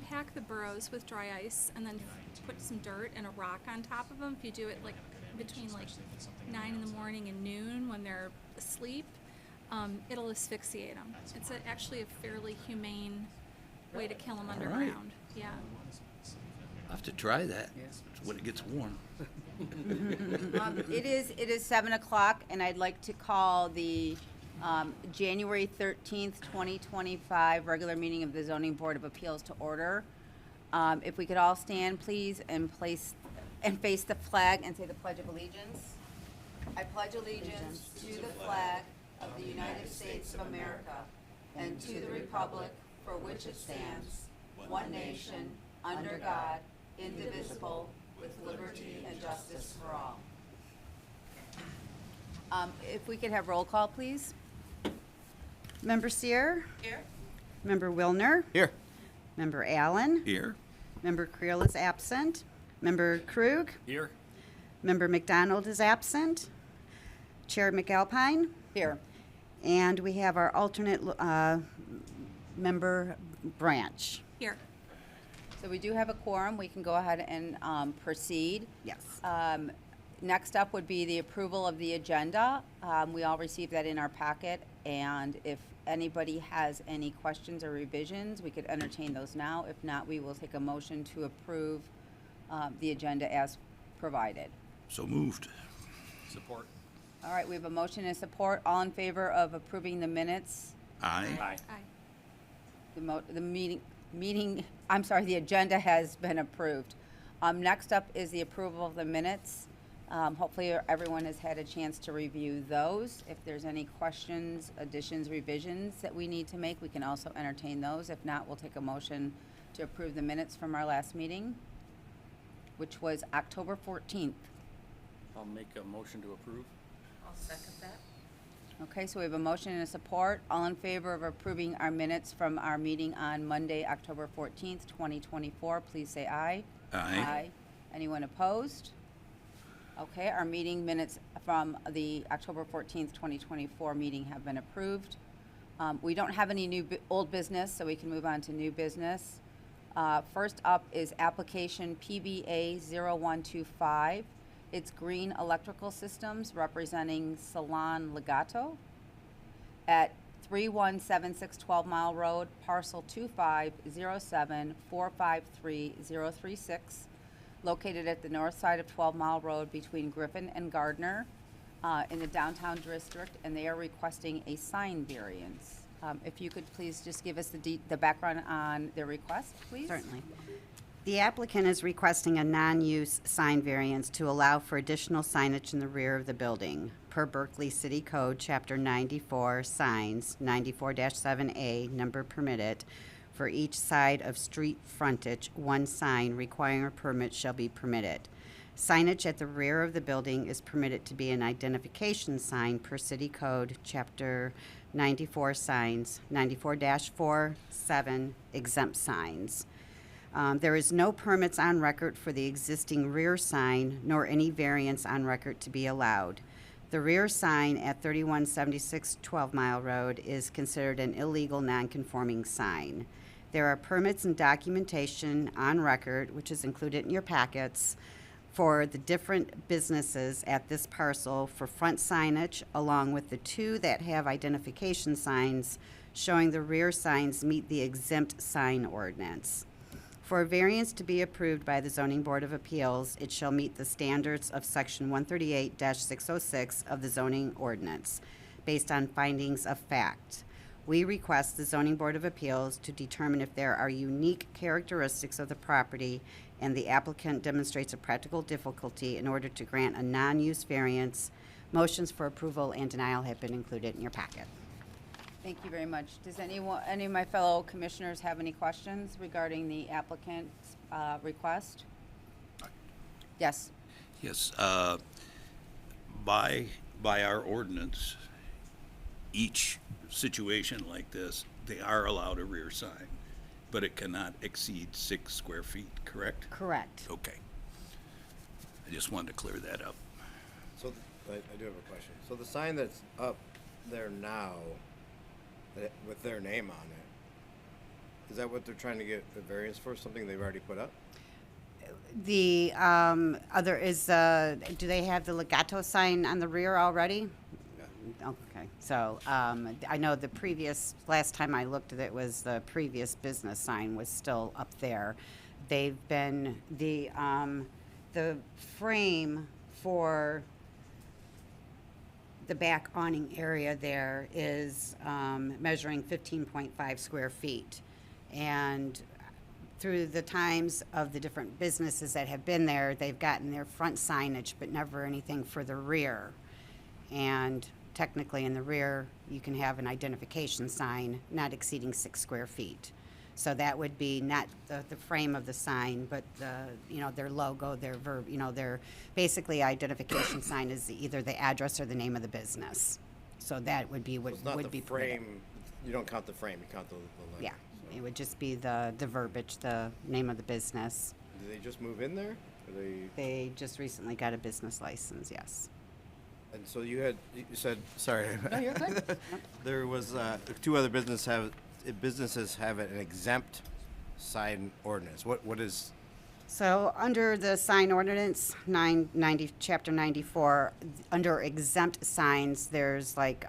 pack the burrows with dry ice and then put some dirt and a rock on top of them. If you do it like between like 9 in the morning and noon when they're asleep, it'll asphyxiate them. It's actually a fairly humane way to kill them underground. Yeah. I'll have to try that when it gets warm. It is 7 o'clock, and I'd like to call the January 13th, 2025 regular meeting of the Zoning Board of Appeals to order. If we could all stand, please, and face the flag and say the Pledge of Allegiance. I pledge allegiance to the flag of the United States of America and to the republic for which it stands, one nation, under God, indivisible, with liberty and justice for all. If we could have roll call, please. Member Sear? Here. Member Wilner? Here. Member Allen? Here. Member Creel is absent. Member Krug? Here. Member McDonald is absent. Chair McAlpine? Here. And we have our alternate member Branch. Here. So we do have a quorum. We can go ahead and proceed. Yes. Next up would be the approval of the agenda. We all received that in our packet, and if anybody has any questions or revisions, we could entertain those now. If not, we will take a motion to approve the agenda as provided. So moved. Support. All right, we have a motion and support. All in favor of approving the minutes? Aye. Aye. Aye. The agenda has been approved. Next up is the approval of the minutes. Hopefully everyone has had a chance to review those. If there's any questions, additions, revisions that we need to make, we can also entertain those. If not, we'll take a motion to approve the minutes from our last meeting, which was October 14th. I'll make a motion to approve. I'll second that. Okay, so we have a motion and a support. All in favor of approving our minutes from our meeting on Monday, October 14th, 2024, please say aye. Aye. Anyone opposed? Okay, our meeting minutes from the October 14th, 2024 meeting have been approved. We don't have any old business, so we can move on to new business. First up is application PBA 0125. It's Green Electrical Systems representing Salon Legato at 3176 12 Mile Road, parcel 250745336, located at the north side of 12 Mile Road between Griffin and Gardner in the downtown district, and they are requesting a sign variance. If you could please just give us the background on their request, please. Certainly. The applicant is requesting a non-use sign variance to allow for additional signage in the rear of the building. Per Berkley City Code, Chapter 94, signs, 94-7A, number permitted. For each side of street frontage, one sign requiring a permit shall be permitted. Signage at the rear of the building is permitted to be an identification sign per City Code, Chapter 94, signs, 94-4, exempt signs. There is no permits on record for the existing rear sign, nor any variance on record to be allowed. The rear sign at 3176 12 Mile Road is considered an illegal nonconforming sign. There are permits and documentation on record, which is included in your packets, for the different businesses at this parcel for front signage, along with the two that have identification signs showing the rear signs meet the exempt sign ordinance. For a variance to be approved by the Zoning Board of Appeals, it shall meet the standards of Section 138-606 of the zoning ordinance, based on findings of fact. We request the Zoning Board of Appeals to determine if there are unique characteristics of the property and the applicant demonstrates a practical difficulty in order to grant a non-use variance. Motions for approval and denial have been included in your packet. Thank you very much. Does any of my fellow commissioners have any questions regarding the applicant's request? Yes. Yes. By our ordinance, each situation like this, they are allowed a rear sign, but it cannot exceed 6 square feet, correct? Correct. Okay. I just wanted to clear that up. So, I do have a question. So the sign that's up there now, with their name on it, Is that what they're trying to get the variance for, something they've already put up? The other is, do they have the legato sign on the rear already? Okay, so I know last time I looked at it was the previous business sign was still up there. They've been, the frame for the back awning area there is measuring 15.5 square feet. And through the times of the different businesses that have been there, they've gotten their front signage, but never anything for the rear. And technically in the rear, you can have an identification sign not exceeding 6 square feet. So that would be not the frame of the sign, but their logo, their basically identification sign is either the address or the name of the business. So that would be what It's not would the be permitted. frame, you don't count the frame, you count the letter. Yeah, So, it would just be the verbiage, the name of the business. did they just move in there? Or They just recently got a business license, yes. and so you said, sorry. No, you're good. There was, 2 other businesses have an exempt sign ordinance. What is, So under the sign ordinance, chapter 94, under exempt signs, there's like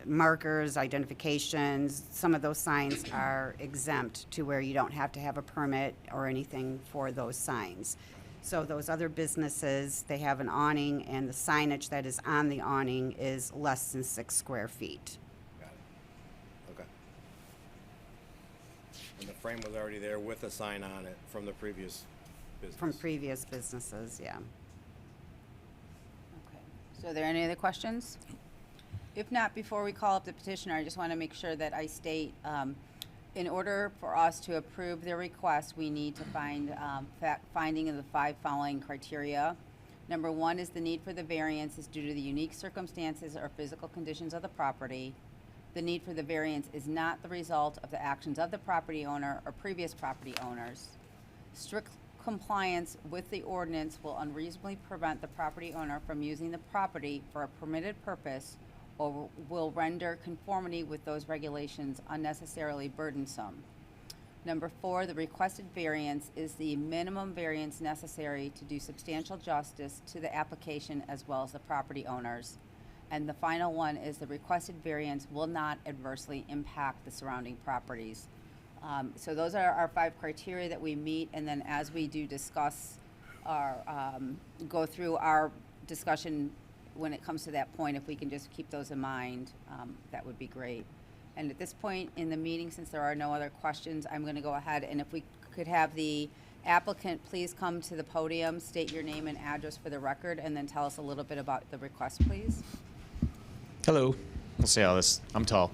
markers, identifications. Some of those signs are exempt to where you don't have to have a permit or anything for those signs. So those other businesses, they have an awning, and the signage that is on the awning is less than 6 square feet. got it. Okay. And the frame was already there with a sign on it from the previous business? From previous businesses, yeah. Okay. So are there any other questions? If not, before we call up the petitioner, I just want to make sure that I state, in order for us to approve their request, we need to find finding of the 5 following criteria. Number 1 is the need for the variance is due to the unique circumstances or physical conditions of the property. The need for the variance is not the result of the actions of the property owner or previous property owners. Strict compliance with the ordinance will unreasonably prevent the property owner from using the property for a permitted purpose or will render conformity with those regulations unnecessarily burdensome. Number 4, the requested variance is the minimum variance necessary to do substantial justice to the application as well as the property owners. And the final one is the requested variance will not adversely impact the surrounding properties. So those are our 5 criteria that we meet, and then as we do discuss our, go through our discussion when it comes to that point, if we can just keep those in mind, that would be great. And at this point in the meeting, since there are no other questions, I'm going to go ahead, and if we could have the applicant please come to the podium, state your name and address for the record, and then tell us a little bit about the request, please. Hello. We'll see how this. I'm tall.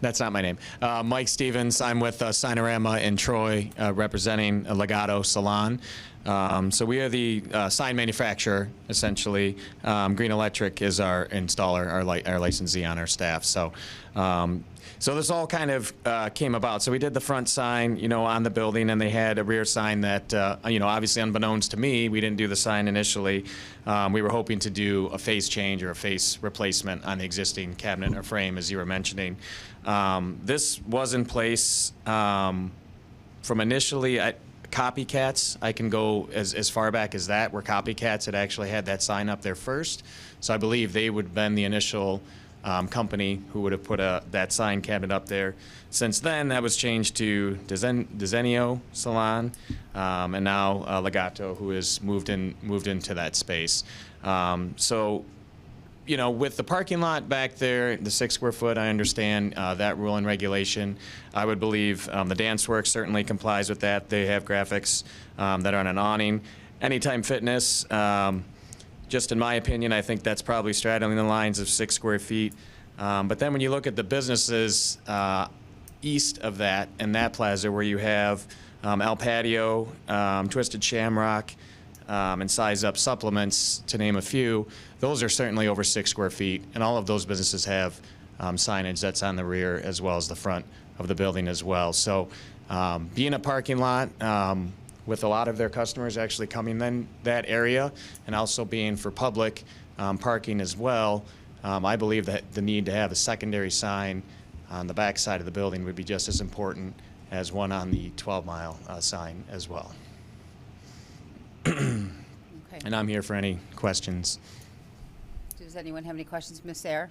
That's not my name. Mike Stevens. I'm with Signorama in Troy, representing Legato Salon. So we are the sign manufacturer, essentially. Green Electric is our installer, our licensee on our staff. So, so this all kind of came about. So we did the front sign, on the building, and they had a rear sign that, obviously unbeknownst to me, we didn't do the sign initially. We were hoping to do a face change or a face replacement on the existing cabinet or frame, as you were mentioning. This was in place from initially. Copycats, I can go as far back as that, where Copycats had actually had that sign up there first. So I believe they would have been the initial company who would have put that sign cabinet up there. Since then, that was changed to Desenio Salon, and now Legato, who has moved into that space. So, with the parking lot back there, the 6 square foot, I understand that rule and regulation. I would believe the Dance Works certainly complies with that. They have graphics that are on an awning. Anytime Fitness, just in my opinion, I think that's probably straddling the lines of 6 square feet. But then when you look at the businesses east of that, and that plaza where you have El Patio, Twisted Shamrock, and Size Up Supplements, to name a few, those are certainly over 6 square feet, and all of those businesses have signage that's on the rear as well as the front of the building as well. So being a parking lot with a lot of their customers actually coming in that area, and also being for public parking as well, I believe that the need to have a secondary sign on the back side of the building would be just as important as one on the 12-mile sign as well. Okay. And I'm here for any questions. Does anyone have any questions, Ms. Sayre?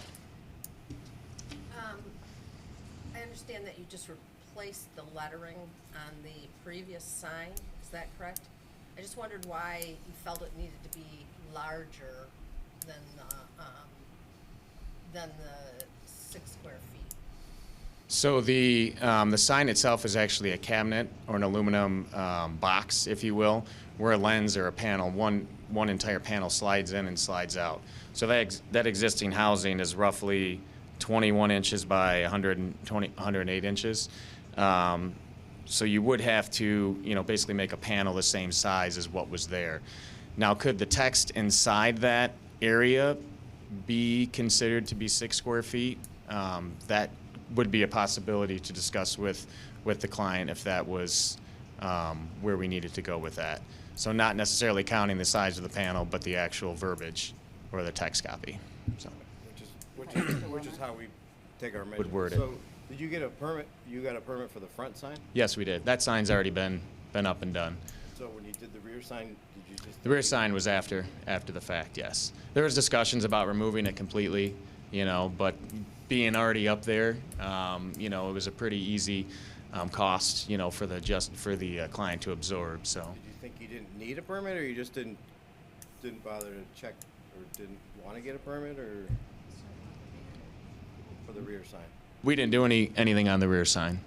I understand that you just replaced the lettering on the previous sign, is that correct? I just wondered why you felt it needed to be larger than the 6 square feet. So the sign itself is actually a cabinet or an aluminum box, if you will, where a lens or a panel, one entire panel slides in and slides out. So that existing housing is roughly 21 inches by 108 inches. So you would have to, basically make a panel the same size as what was there. Now, could the text inside that area be considered to be 6 square feet? That would be a possibility to discuss with the client if that was where we needed to go with that. So not necessarily counting the size of the panel, but the actual verbiage or the text copy. So Which is how we take our measurements. word it. So, did you get a permit? You got a permit for the front sign? yes, we did. That sign's already been up and done. So when you did the rear sign, did you just? The rear sign was after the fact, yes. There was discussions about removing it completely, but being already up there, it was a pretty easy cost, for the client to absorb. So Did you think you didn't need a permit, or you just didn't bother to check, or didn't want to get a permit, or for the rear sign? we didn't do anything on the rear sign.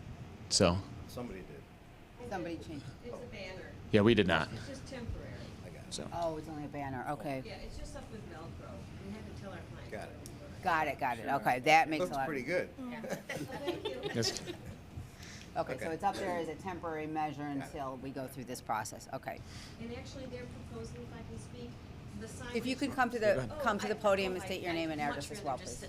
So Somebody did. Somebody changed. It's a banner. yeah, we did not. It's just temporary. I got it. So Oh, it's only a banner, okay. Yeah, it's just up with Velcro. We had to tell our clients. Got it. Got it, okay, that makes a Looks lot. pretty good. yes. Okay, so Okay. it's up there as a temporary measure until we go through this process, okay. And actually, they're proposing, if I can speak, the sign. If you was- could come to the podium and state your name and address as well, please.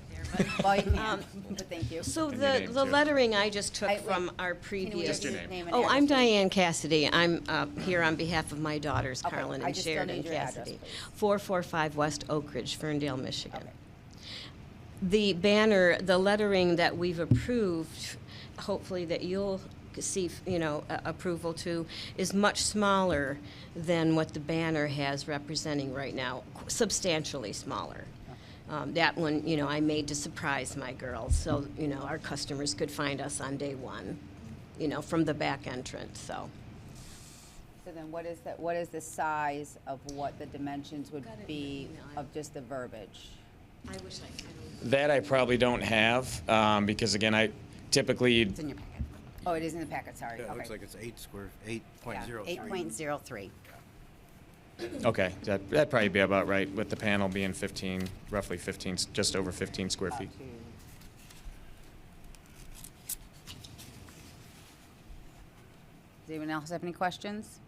Well, you can, but thank you. So And your the name, the too. lettering I just took Wait, from our Can we previous. just your name name. and Oh, I'm address? Diane Cassidy. I'm here on behalf of my daughters, Okay, Carolyn I and just still Sheridan need your address, Cassidy. please. 445 West Oak Ridge, Ferndale, Michigan. Okay. The banner, the lettering that we've approved, hopefully that you'll see, approval to, is much smaller than what the banner has representing right now, substantially smaller. That one, I made to surprise my girls, so, our customers could find us on day one, from the back entrance, so. So then what is the size of what the dimensions would Got it in be the email. of just the verbiage? I wish I could. That I probably don't have because again, I typically It's in your packet. Oh, it is in the packet, sorry, Yeah, it okay. looks like it's 8.03. 8.03. okay. That'd probably be about right with the panel being roughly 15, just over 15 square feet. Does anyone else have any questions?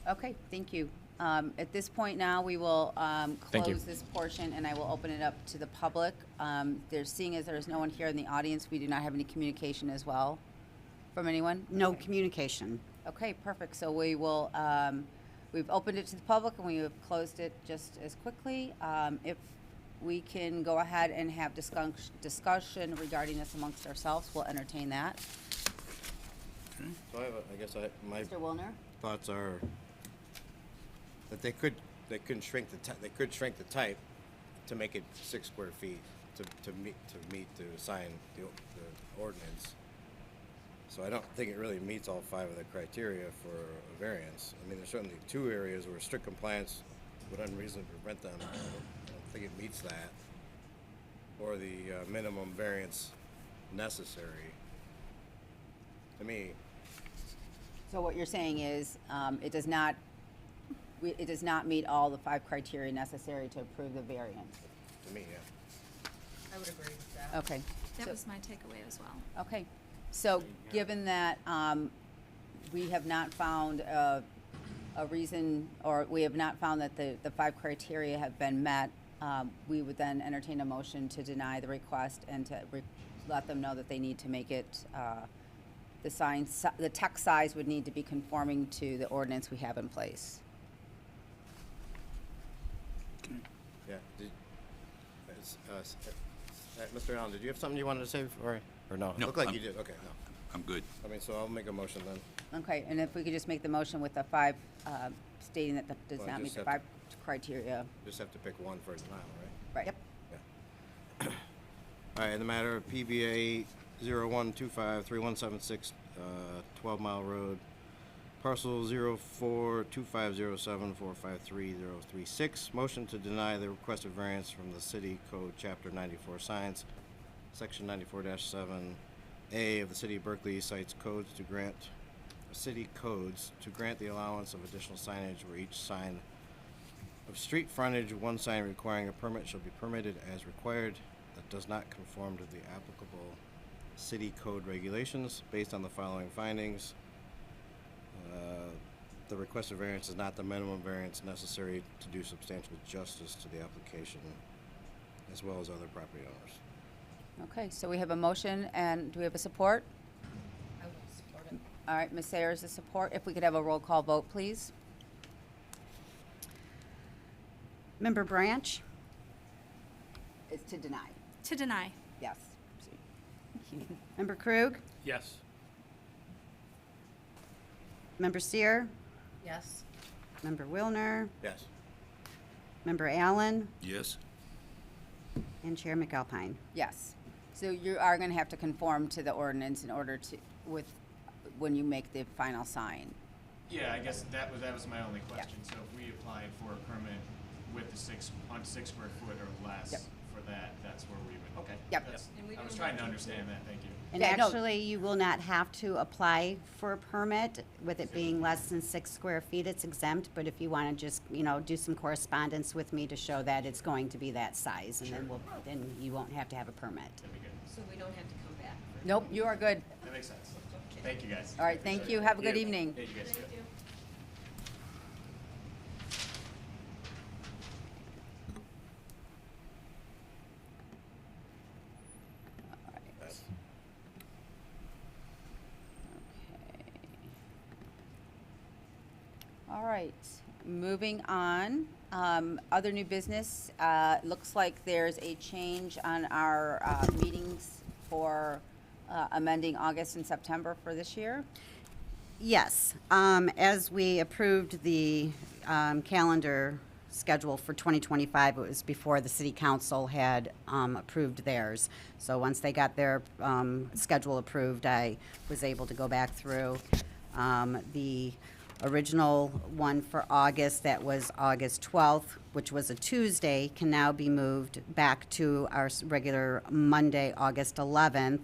Okay, thank you. At this point now, we will Thank you. close this portion, and I will open it up to the public. Seeing as there's no one here in the audience, we do not have any communication as well from anyone? No communication. Okay, perfect. So we will, we've opened it to the public, and we have closed it just as quickly. If we can go ahead and have discussion regarding this amongst ourselves, we'll entertain that. So my Mr. Wilner? thoughts are that they could shrink the type to make it 6 square feet to meet the sign, the ordinance. So I don't think it really meets all 5 of the criteria for a variance. I mean, there's certainly 2 areas where strict compliance would unreasonably prevent them. I don't think it meets that, or the minimum variance necessary. To me, So what you're saying is, it does not meet all the 5 criteria necessary to approve the variance? yeah. I would agree with that. Okay. That So- was my takeaway as well. Okay, so given that we have not found a reason, or we have not found that the 5 criteria have been met, we would then entertain a motion to deny the request and to let them know that they need to make it, the text size would need to be conforming to the ordinance we have in place. Yeah. Mr. Allen, did you have something you wanted to say before, or no? No, Looked like I'm- you did, okay, no. I'm good. I mean, so I'll make a motion then. Okay, and if we could just make the motion with the 5, stating that does Well, not meet just the have 5 criteria. Just have to pick one for denial, right? Right. Yeah. All right, in the matter of PBA 01253176, 12 Mile Road, parcel 042507453036, motion to deny the requested variance from the City Code Chapter 94 signs, Section 94-7A of the City of Berkeley cites codes to grant the allowance of additional signage where each sign of street frontage, one sign requiring a permit shall be permitted as required that does not conform to the applicable city code regulations. Based on the following findings, the requested variance is not the minimum variance necessary to do substantial justice to the application as well as other property owners. Okay, so we have a motion, and do we have a support? I will support it. All right, Ms. Sayers is support. If we could have a roll call vote, please. Member Branch? It's to deny. To deny. Yes. Member Krug? Yes. Member Steer? Yes. Member Wilner? Yes. Member Allen? Yes? And Chair McAlpine. Yes. So you are going to have to conform to the ordinance in order to, when you make the final sign. Yeah, I guess that was my only question. So if we applied for a permit with the 6 square foot or less Yep. for that, that's where we would, okay. Yep. That's- And we I was don't trying have to to understand that, thank you. And Yeah, no. actually, you will not have to apply for a permit with it being less than 6 square feet. It's exempt, but if you want to just, do some correspondence with me to show that it's going to be that size, and then you won't have to have a permit. That'd be good. So we don't have to come back. Nope, you are good. That makes sense. Thank you, guys. All right, thank you. Have a good evening. Yeah, you guys too. All right, moving on. Other new business, looks like there's a change on our meetings for amending August and September for this year. Yes, as we approved the calendar schedule for 2025, it was before the city council had approved theirs. So once they got their schedule approved, I was able to go back through. The original one for August, that was August 12th, which was a Tuesday, can now be moved back to our regular Monday, August 11th.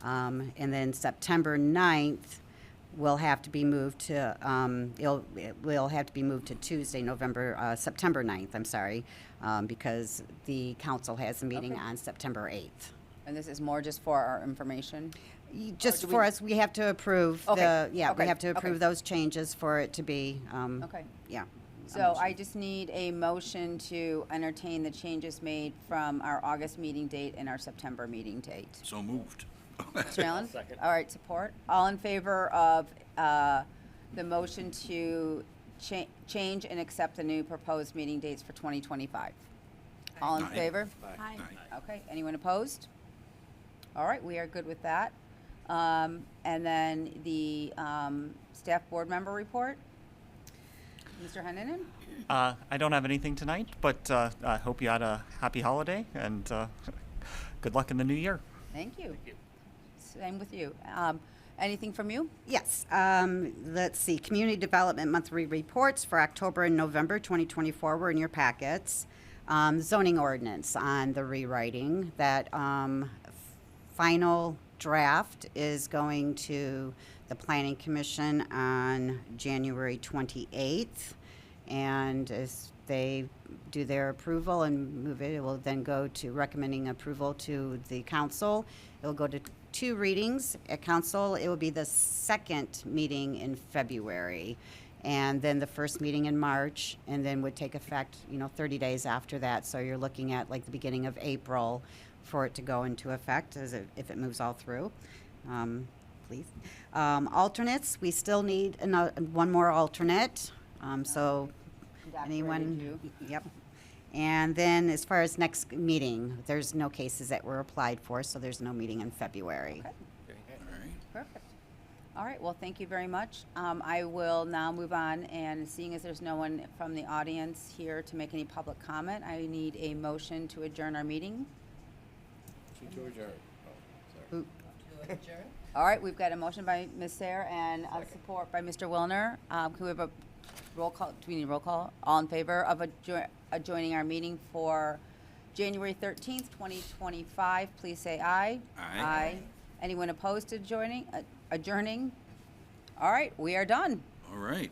And then September 9th will have to be moved to, it will have to be moved to Tuesday, September 9th, I'm sorry, because the council has a meeting Okay. on September 8th. And this is more just for our information. Just do for we- us, we have to approve Okay, we okay, have to okay. approve those changes for it to be, Okay. yeah. So I just need a motion to entertain the changes made from our August meeting date and our September meeting date. So moved. Mr. Allen? Second. All right, support. All in favor of the motion to change and accept the new proposed meeting dates for 2025? All in Aye. favor? Aye. Okay, anyone opposed? All right, we are good with that. And then the staff board member report? Mr. Heinonen? I don't have anything tonight, but I hope you had a happy holiday and good luck in the new year. Thank you. Same with you. Anything from you? Yes, let's see, Community Development Monthly Reports for October and November 2024 were in your packets. Zoning ordinance on the rewriting, that final draft is going to the Planning Commission on January 28th. And as they do their approval and move it, it will then go to recommending approval to the council. It will go to 2 readings at council. It will be the second meeting in February, and then the first meeting in March, and then would take effect, 30 days after that. So you're looking at like the beginning of April for it to go into effect, if it moves all through. Please. Alternates, we still need one more alternate. So anyone? Evaporated Yep. And then as far as next meeting, there's no cases that were applied for, so there's no meeting in February. Okay. All right. Perfect. All right, well, thank you very much. I will now move on, and seeing as there's no one from the audience here to make any public comment, I need a motion to adjourn our meeting. Motion to adjourn. Oh, sorry. To adjourn? All right, we've got a motion by Ms. Sayre and a support by Mr. Wilner. Can we have a roll call? Do we need a roll call? All in favor of adjoining our meeting for January 13th, 2025, please say aye. Aye. Aye. Anyone opposed to adjourning? All right, we are done. All right.